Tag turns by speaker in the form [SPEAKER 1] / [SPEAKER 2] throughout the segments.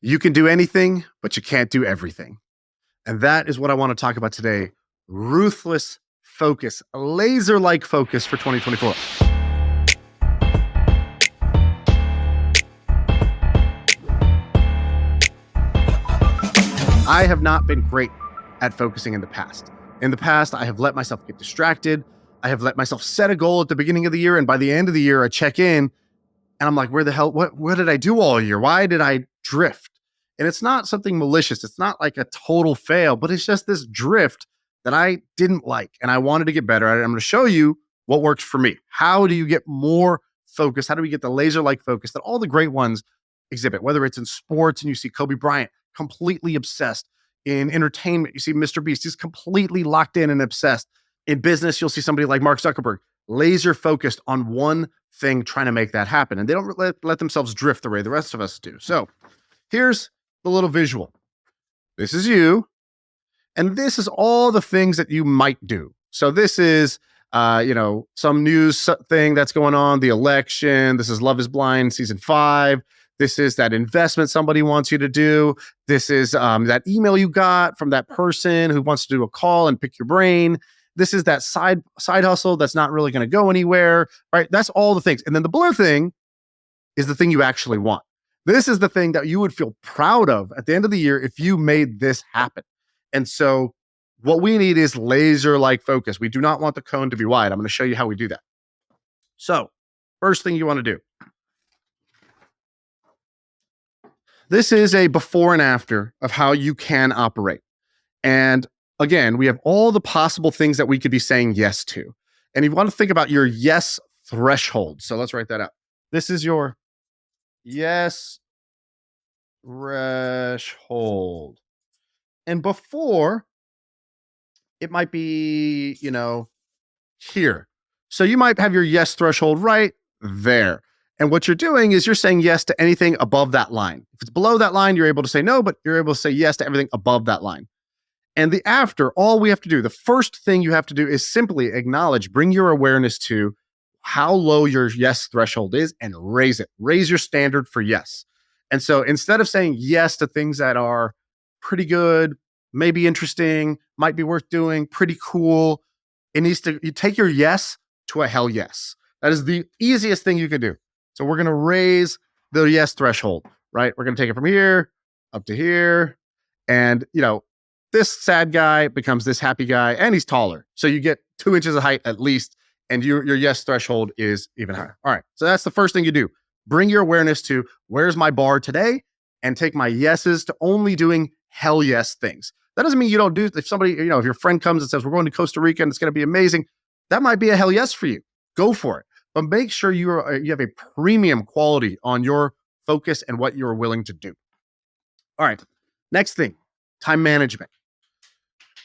[SPEAKER 1] You can do anything, but you can't do everything. And that is what I want to talk about today. Ruthless focus, a laser-like focus for 2024. I have not been great at focusing in the past. In the past, I have let myself get distracted. I have let myself set a goal at the beginning of the year. And by the end of the year, I check in and I'm like, where the hell, what did I do all year? Why did I drift? And it's not something malicious. It's not like a total fail, but it's just this drift that I didn't like. And I wanted to get better at it. I'm going to show you what works for me. How do you get more focus? How do we get the laser-like focus that all the great ones exhibit, whether it's in sports and you see Kobe Bryant completely obsessed. In entertainment, you see Mr. Beast, he's completely locked in and obsessed. In business, you'll see somebody like Mark Zuckerberg, laser focused on one thing, trying to make that happen. And they don't let themselves drift the way the rest of us do. So here's the little visual. This is you. And this is all the things that you might do. So this is, some news thing that's going on, the election. This is Love is Blind season 5. This is that investment somebody wants you to do. This is that email you got from that person who wants to do a call and pick your brain. This is that side hustle that's not really going to go anywhere, right? That's all the things. And then the blue thing is the thing you actually want. This is the thing that you would feel proud of at the end of the year if you made this happen. And so what we need is laser-like focus. We do not want the cone to be wide. I'm going to show you how we do that. So first thing you want to do. This is a before and after of how you can operate. And again, we have all the possible things that we could be saying yes to. And you want to think about your yes threshold. So let's write that out. This is your yes threshold. And before, it might be, here. So you might have your yes threshold right there. And what you're doing is you're saying yes to anything above that line. If it's below that line, you're able to say no, but you're able to say yes to everything above that line. And the after, all we have to do, the first thing you have to do is simply acknowledge, bring your awareness to how low your yes threshold is and raise it. Raise your standard for yes. And so instead of saying yes to things that are pretty good, maybe interesting, might be worth doing, pretty cool, you take your yes to a hell yes. That is the easiest thing you can do. So we're going to raise the yes threshold, right? We're going to take it from here up to here. And, this sad guy becomes this happy guy, and he's taller. So you get 2 inches of height at least, and your yes threshold is even higher. All right. So that's the first thing you do. Bring your awareness to where's my bar today and take my yeses to only doing hell yes things. That doesn't mean you don't do, if somebody, if your friend comes and says, we're going to Costa Rica and it's going to be amazing, that might be a hell yes for you. Go for it. But make sure you have a premium quality on your focus and what you're willing to do. All right. Next thing, time management.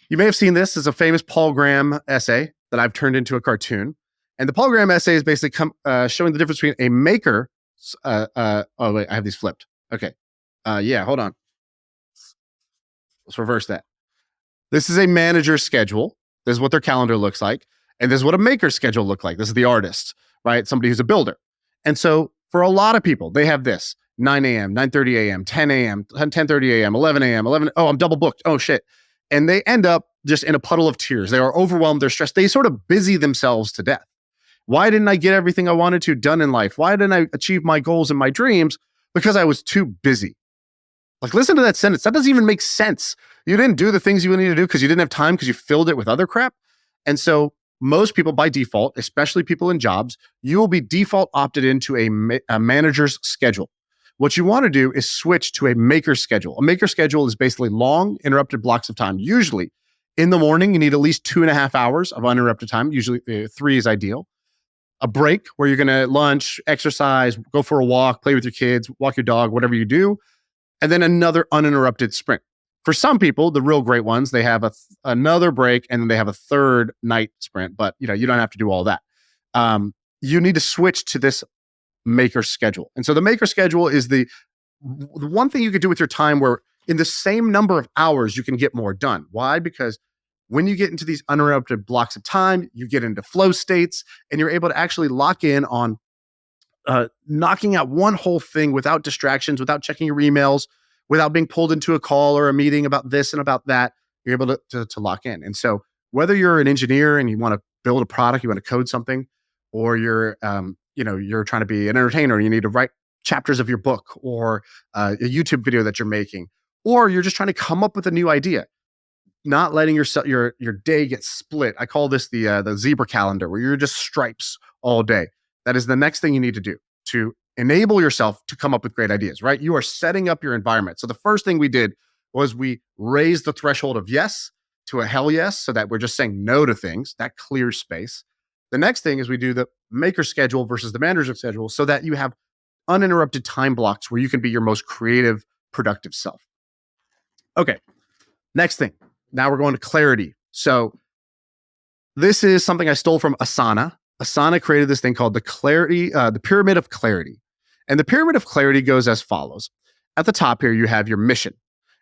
[SPEAKER 1] You may have seen this as a famous Paul Graham essay that I've turned into a cartoon. And the Paul Graham essay is basically showing the difference between a maker. Wait, I have these flipped. Okay. Hold on. Let's reverse that. This is a manager's schedule. This is what their calendar looks like. And this is what a maker's schedule looks like. This is the artist, right? Somebody who's a builder. And so for a lot of people, they have this 9 a.m., 9:30 a.m., 10 a.m., 10:30 a.m., 11 a.m., 11. Oh, I'm double booked. Oh, shit. And they end up just in a puddle of tears. They are overwhelmed. They're stressed. They sort of busy themselves to death. Why didn't I get everything I wanted to done in life? Why didn't I achieve my goals and my dreams? Because I was too busy. Like, listen to that sentence. That doesn't even make sense. You didn't do the things you needed to do because you didn't have time because you filled it with other crap. And so most people by default, especially people in jobs, you will be default opted into a manager's schedule. What you want to do is switch to a maker schedule. A maker schedule is basically long, interrupted blocks of time. Usually in the morning, you need at least 2.5 hours of uninterrupted time. Usually 3 is ideal. A break where you're going to lunch, exercise, go for a walk, play with your kids, walk your dog, whatever you do. And then another uninterrupted sprint. For some people, the real great ones, they have another break and then they have a third night sprint, but you don't have to do all that. You need to switch to this maker schedule. And so the maker schedule is the one thing you could do with your time where in the same number of hours, you can get more done. Why? Because when you get into these uninterrupted blocks of time, you get into flow states and you're able to actually lock in on knocking out one whole thing without distractions, without checking your emails, without being pulled into a call or a meeting about this and about that. You're able to lock in. And so whether you're an engineer and you want to build a product, you want to code something, or you're you're trying to be an entertainer, you need to write chapters of your book or a YouTube video that you're making, or you're just trying to come up with a new idea, not letting your day get split. I call this the zebra calendar, where you're just stripes all day. That is the next thing you need to do to enable yourself to come up with great ideas, right? You are setting up your environment. So the first thing we did was we raised the threshold of yes to a hell yes, so that we're just saying no to things. That clears space. The next thing is we do the maker schedule versus the manager schedule, so that you have uninterrupted time blocks where you can be your most creative, productive self. Okay, next thing. Now we're going to clarity. So this is something I stole from Asana. Asana created this thing called the pyramid of clarity. And the pyramid of clarity goes as follows. At the top here, you have your mission.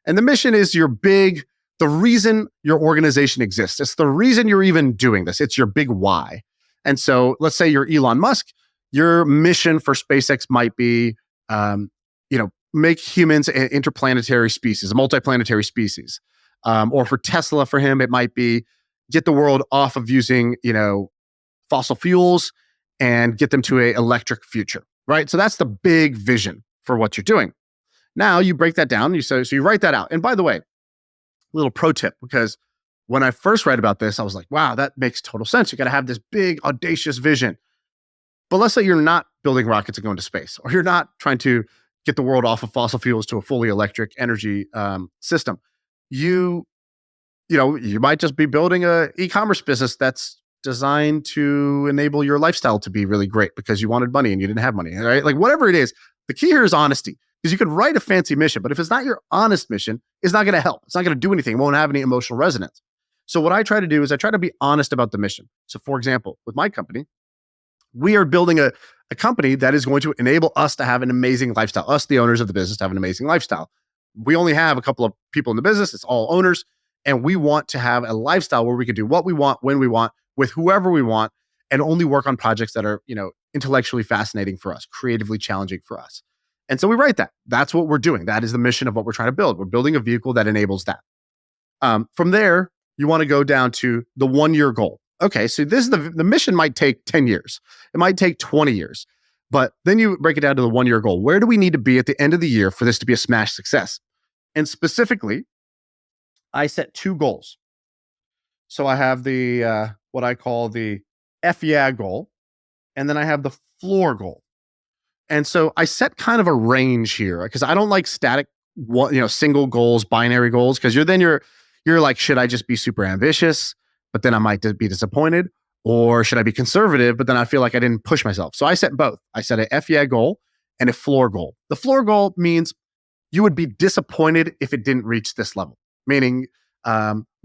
[SPEAKER 1] And the mission is the reason your organization exists. It's the reason you're even doing this. It's your big why. And so let's say you're Elon Musk. Your mission for SpaceX might be, make humans an interplanetary species, a multiplanetary species. Or for Tesla, for him, it might be get the world off of using, fossil fuels and get them to an electric future, right? So that's the big vision for what you're doing. Now you break that down. So you write that out. And by the way, little pro tip, because when I first read about this, I was like, wow, that makes total sense. You got to have this big, audacious vision. But let's say you're not building rockets and going to space, or you're not trying to get the world off of fossil fuels to a fully electric energy system. You might just be building a e-commerce business that's designed to enable your lifestyle to be really great because you wanted money and you didn't have money, right? Like whatever it is, the key here is honesty, because you could write a fancy mission, but if it's not your honest mission, it's not going to help. It's not going to do anything. It won't have any emotional resonance. So what I try to do is I try to be honest about the mission. So for example, with my company, we are building a company that is going to enable us to have an amazing lifestyle, us, the owners of the business, to have an amazing lifestyle. We only have a couple of people in the business. It's all owners. And we want to have a lifestyle where we can do what we want, when we want, with whoever we want, and only work on projects that are, intellectually fascinating for us, creatively challenging for us. And so we write that. That's what we're doing. That is the mission of what we're trying to build. We're building a vehicle that enables that. From there, you want to go down to the 1-year goal. Okay, so this is the mission might take 10 years. It might take 20 years. But then you break it down to the 1-year goal. Where do we need to be at the end of the year for this to be a smash success? And specifically, I set 2 goals. So I have the what I call the F yeah goal, and then I have the floor goal. And so I set kind of a range here because I don't like static, single goals, binary goals, because you're like, should I just be super ambitious, but then I might be disappointed, or should I be conservative, but then I feel like I didn't push myself? So I set both. I set an F yeah goal and a floor goal. The floor goal means you would be disappointed if it didn't reach this level, meaning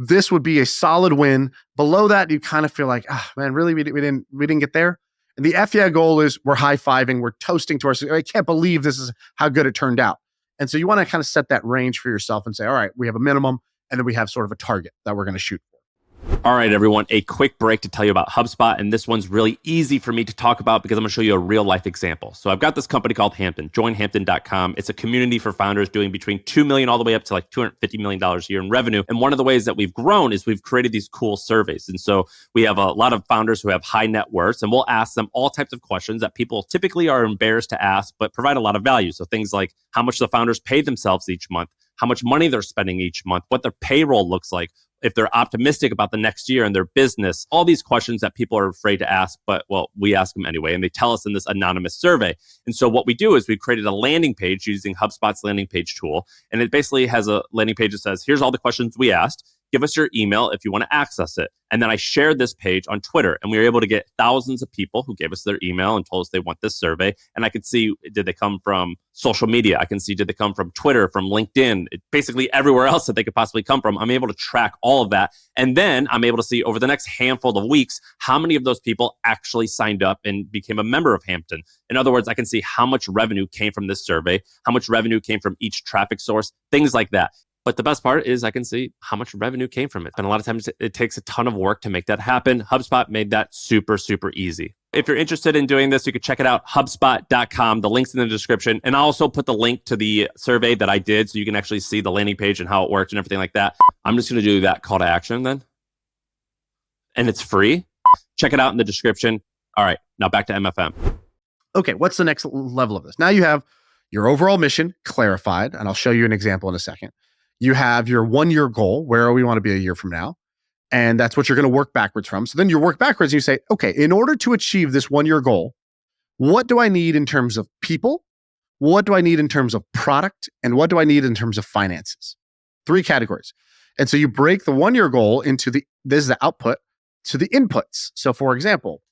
[SPEAKER 1] this would be a solid win. Below that, you kind of feel like, man, really, we didn't get there. And the F yeah goal is we're high-fiving, we're toasting to ourselves. I can't believe this is how good it turned out. And so you want to kind of set that range for yourself and say, all right, we have a minimum, and then we have sort of a target that we're going to shoot for.
[SPEAKER 2] All right, everyone, a quick break to tell you about HubSpot. And this one's really easy for me to talk about because I'm going to show you a real life example. So I've got this company called Hampton, joinhampton.com. It's a community for founders doing between $2 million all the way up to like $250 million a year in revenue. And one of the ways that we've grown is we've created these cool surveys. And so we have a lot of founders who have high net worths, and we'll ask them all types of questions that people typically are embarrassed to ask, but provide a lot of value. So things like how much the founders pay themselves each month, how much money they're spending each month, what their payroll looks like, if they're optimistic about the next year and their business, all these questions that people are afraid to ask, but we ask them anyway, and they tell us in this anonymous survey. And so what we do is we've created a landing page using HubSpot's landing page tool. And it basically has a landing page that says, here's all the questions we asked. Give us your email if you want to access it. And then I shared this page on Twitter, and we were able to get thousands of people who gave us their email and told us they want this survey. And I could see, did they come from social media? I can see, did they come from Twitter, from LinkedIn, basically everywhere else that they could possibly come from. I'm able to track all of that. And then I'm able to see over the next handful of weeks, how many of those people actually signed up and became a member of Hampton. In other words, I can see how much revenue came from this survey, how much revenue came from each traffic source, things like that. But the best part is I can see how much revenue came from it. And a lot of times it takes a ton of work to make that happen. HubSpot made that super, super easy. If you're interested in doing this, you can check it out, HubSpot.com. The link's in the description. And I'll also put the link to the survey that I did so you can actually see the landing page and how it works and everything like that. I'm just going to do that call to action then. And it's free. Check it out in the description. All right, now back to MFM.
[SPEAKER 1] Okay, what's the next level of this? Now you have your overall mission clarified, and I'll show you an example in a second. You have your 1-year goal, where we want to be a year from now. And that's what you're going to work backwards from. So then you work backwards and you say, okay, in order to achieve this 1-year goal, what do I need in terms of people? What do I need in terms of product? And what do I need in terms of finances? 3 categories. And so you break the 1-year goal into this is the output to the inputs. So for example,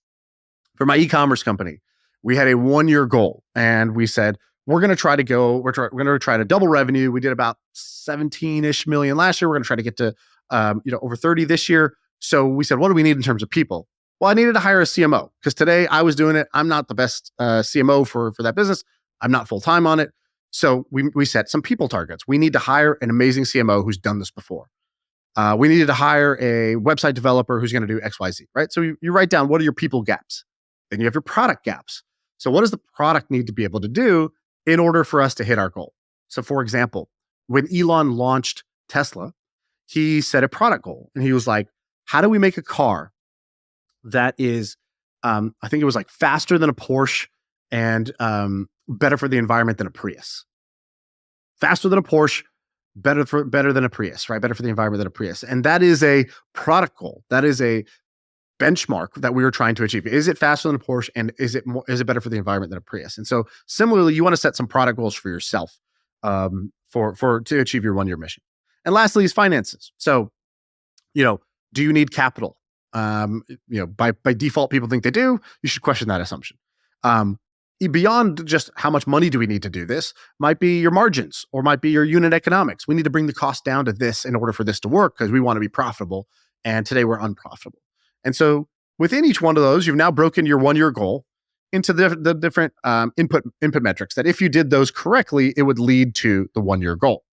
[SPEAKER 1] for my e-commerce company, we had a 1-year goal and we said, we're going to try to double revenue. We did about 17-ish million last year. We're going to try to get to over 30 this year. So we said, what do we need in terms of people? Well, I needed to hire a CMO because today I was doing it. I'm not the best CMO for that business. I'm not full-time on it. So we set some people targets. We need to hire an amazing CMO who's done this before. We needed to hire a website developer who's going to do X, Y, Z, right? So you write down, what are your people gaps? Then you have your product gaps. So what does the product need to be able to do in order for us to hit our goal? So for example, when Elon launched Tesla, he set a product goal and he was like, how do we make a car that is, I think it was like faster than a Porsche and better for the environment than a Prius. Faster than a Porsche, better than a Prius, right? Better for the environment than a Prius. And that is a product goal. That is a benchmark that we were trying to achieve. Is it faster than a Porsche and is it better for the environment than a Prius? And so similarly, you want to set some product goals for yourself to achieve your 1-year mission. And lastly is finances. So, do you need capital? By default, people think they do. You should question that assumption. Beyond just how much money do we need to do this, might be your margins or might be your unit economics. We need to bring the cost down to this in order for this to work because we want to be profitable. And today we're unprofitable. And so within each one of those, you've now broken your 1-year goal into the different input metrics that if you did those correctly, it would lead to the 1-year goal.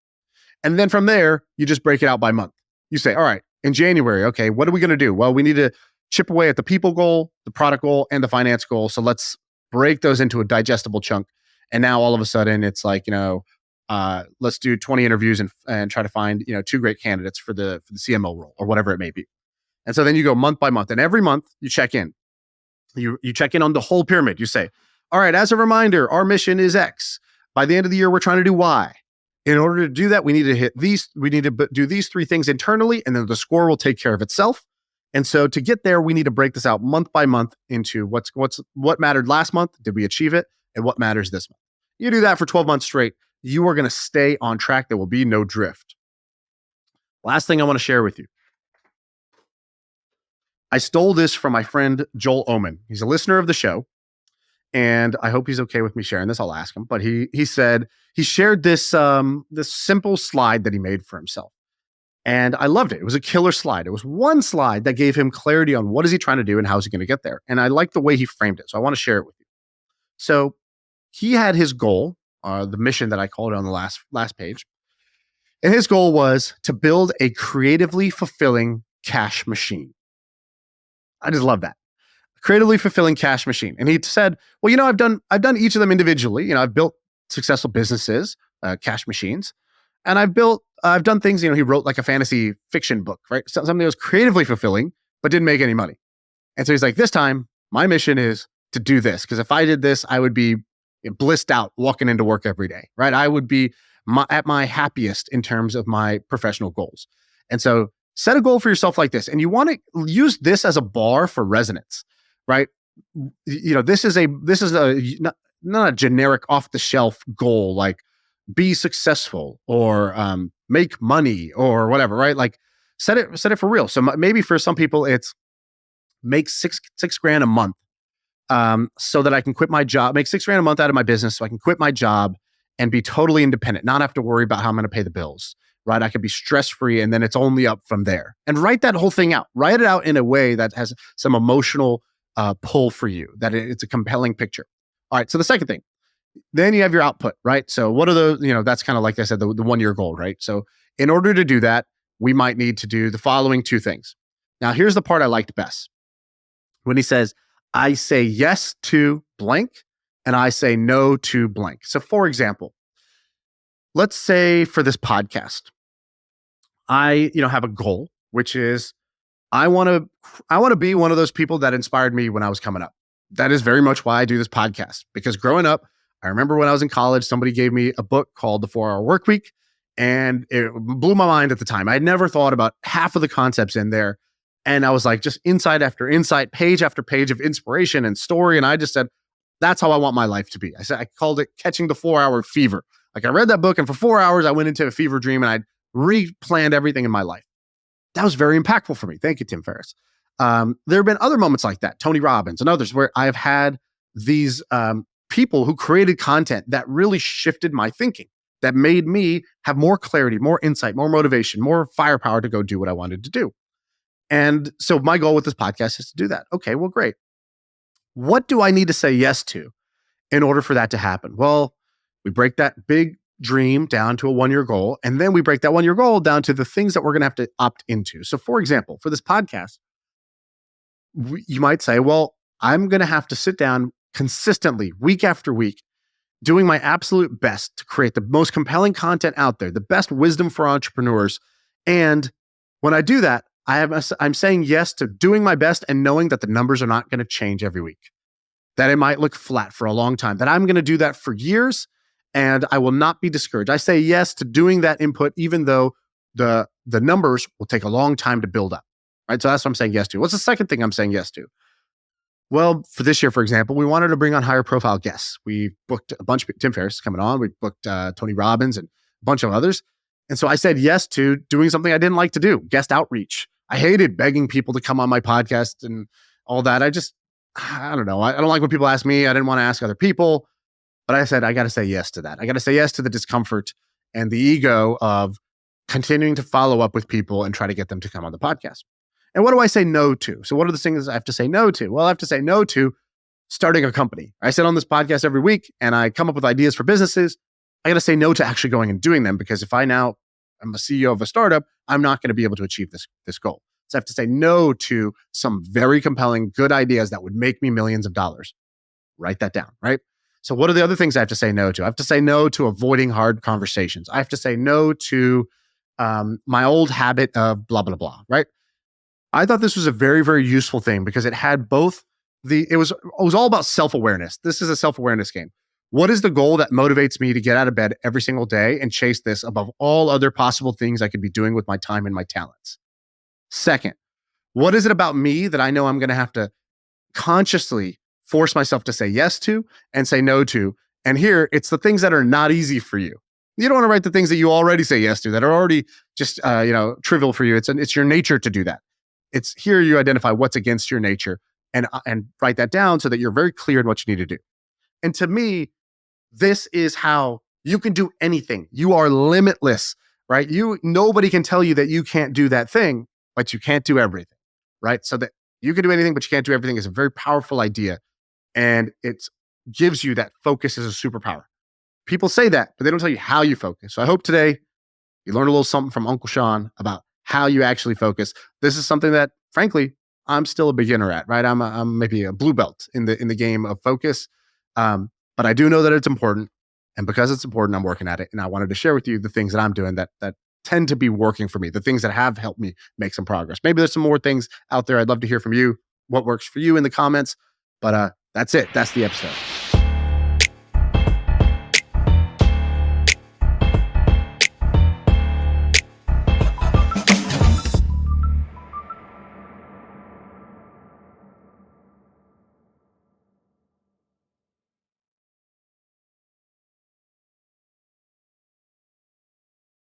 [SPEAKER 1] And then from there, you just break it out by month. You say, all right, in January, okay, what are we going to do? Well, we need to chip away at the people goal, the product goal, and the finance goal. So let's break those into a digestible chunk. And now all of a sudden it's like, let's do 20 interviews and try to find, 2 great candidates for the CMO role or whatever it may be. And so then you go month by month, and every month you check in. You check in on the whole pyramid. You say, all right, as a reminder, our mission is X. By the end of the year, we're trying to do Y. In order to do that, we need to hit these. We need to do these 3 things internally, and then the score will take care of itself. And so to get there, we need to break this out month by month into what mattered last month. Did we achieve it? And what matters this month? You do that for 12 months straight. You are going to stay on track. There will be no drift. Last thing I want to share with you. I stole this from my friend Joel Oman. He's a listener of the show, and I hope he's okay with me sharing this. I'll ask him. But he said he shared this simple slide that he made for himself, and I loved it. It was a killer slide. It was one slide that gave him clarity on what is he trying to do and how is he going to get there. And I like the way he framed it, so I want to share it with you. So he had his goal, the mission that I called it on the last page, and his goal was to build a creatively fulfilling cash machine. I just love that. Creatively fulfilling cash machine. And he said, well, I've done each of them individually. I've built successful businesses, cash machines, and I've done things, he wrote like a fantasy fiction book, right? Something that was creatively fulfilling, but didn't make any money. And so he's like, this time my mission is to do this. Because if I did this, I would be blissed out walking into work every day, right? I would be at my happiest in terms of my professional goals. And so set a goal for yourself like this. And you want to use this as a bar for resonance, right? This is not a generic off the shelf goal, like be successful or make money or whatever, right? Like set it for real. So maybe for some people it's make six grand a month so that I can quit my job, make $6,000 a month out of my business so I can quit my job and be totally independent, not have to worry about how I'm going to pay the bills. Right? I could be stress-free and then it's only up from there. And write that whole thing out. Write it out in a way that has some emotional pull for you, that it's a compelling picture. All right. So the second thing, then you have your output, right? So what are those, that's kind of like I said, the 1-year goal, right? So in order to do that, we might need to do the following 2 things. Now, here's the part I liked best. When he says, I say yes to blank and I say no to blank. So for example, let's say for this podcast, I, have a goal, which is I want to be one of those people that inspired me when I was coming up. That is very much why I do this podcast, because growing up, I remember when I was in college, somebody gave me a book called The 4 Hour Work Week, and it blew my mind at the time. I had never thought about half of the concepts in there. And I was like, just insight after insight, page after page of inspiration and story. And I just said, that's how I want my life to be. I called it Catching the 4-Hour Fever. Like I read that book and for 4 hours, I went into a fever dream and I replanned everything in my life. That was very impactful for me. Thank you, Tim Ferriss. There have been other moments like that, Tony Robbins and others, where I've had these people who created content that really shifted my thinking, that made me have more clarity, more insight, more motivation, more firepower to go do what I wanted to do. And so my goal with this podcast is to do that. Okay, well, great. What do I need to say yes to in order for that to happen? Well, we break that big dream down to a 1-year goal, and then we break that 1-year goal down to the things that we're going to have to opt into. So for example, for this podcast, you might say, well, I'm going to have to sit down consistently week after week, doing my absolute best to create the most compelling content out there, the best wisdom for entrepreneurs. And when I do that, I'm saying yes to doing my best and knowing that the numbers are not going to change every week, that it might look flat for a long time, that I'm going to do that for years and I will not be discouraged. I say yes to doing that input, even though the numbers will take a long time to build up, right? So that's what I'm saying yes to. What's the second thing I'm saying yes to? Well, for this year, for example, we wanted to bring on higher profile guests. We booked a bunch of Tim Ferriss coming on. We booked Tony Robbins and a bunch of others. And so I said yes to doing something I didn't like to do, guest outreach. I hated begging people to come on my podcast and all that. I don't know. I don't like when people ask me. I didn't want to ask other people. But I said, I got to say yes to that. I got to say yes to the discomfort and the ego of continuing to follow up with people and try to get them to come on the podcast. And what do I say no to? So what are the things I have to say no to? Well, I have to say no to starting a company. I sit on this podcast every week and I come up with ideas for businesses. I got to say no to actually going and doing them, because if I'm a CEO of a startup, I'm not going to be able to achieve this goal. So I have to say no to some very compelling, good ideas that would make me millions of dollars. Write that down, right? So what are the other things I have to say no to? I have to say no to avoiding hard conversations. I have to say no to my old habit of blah, blah, blah, right? I thought this was a very, very useful thing because it had both it was all about self-awareness. This is a self-awareness game. What is the goal that motivates me to get out of bed every single day and chase this above all other possible things I could be doing with my time and my talents? Second, what is it about me that I know I'm going to have to consciously force myself to say yes to and say no to? And here, it's the things that are not easy for you. You don't want to write the things that you already say yes to, that are already just trivial for you. It's your nature to do that. It's here you identify what's against your nature and write that down so that you're very clear in what you need to do. And to me, this is how you can do anything. You are limitless, right? Nobody can tell you that you can't do that thing, but you can't do everything, right? So that you can do anything, but you can't do everything is a very powerful idea. And it gives you that focus as a superpower. People say that, but they don't tell you how you focus. So I hope today you learned a little something from Uncle Shaan about how you actually focus. This is something that, frankly, I'm still a beginner at, right? I'm maybe a blue belt in the game of focus. But I do know that it's important. And because it's important, I'm working at it. And I wanted to share with you the things that I'm doing that tend to be working for me, the things that have helped me make some progress. Maybe there's some more things out there. I'd love to hear from you, what works for you in the comments. But that's it. That's the episode.